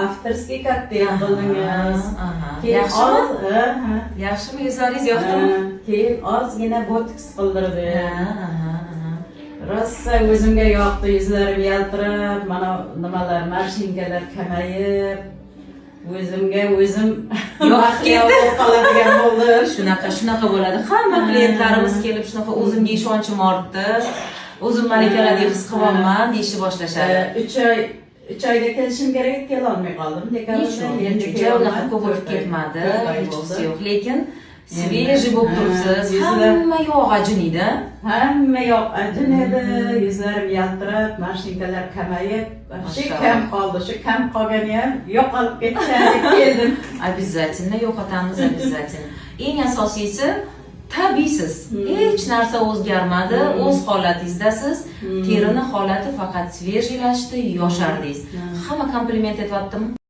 Avtorskiy katta qildingiz. Yaxshimi? Yaxshimi, yuzlaringiz yoqdimi? Keyin ozgina botoks qildirdim. Rosa o'zimga yoqdi, yuzlarim yaltirab, mana nimalar, marshinkalar kamayib, o'zimga o'zim yoqib qoladigan bo'ldi. Shunaqa bo'ladi. Hamma klientlarimiz kelib shunaqa o'zimga ishonchim ortdi. O'zim malikalarni his qilyapman deyishni boshlashadi. 3 oyga kelishim kerak, kelolmay qoldim. Juda unaqa ko'p o'tib ketmadi, hechqisi yo'q. Lekin svejiy bo'lib turibsiz. Hamma yoq ajinida. Hamma yoq ajin edi, yuzlarim yaltirab, marshinkalar kamayib, shu kam qoldi. Shu kam qolgani ham yo'qolib ketgandek keldim. Обязательно yo'qotamiz, обязательно. Eng asosiysi tabiiysiz. Hech narsa o'zgarmadi, o'z holatingizdasiz. Terini holati faqat svejiylashdi, yoshardingiz. Hamma kompliment etyaptimi?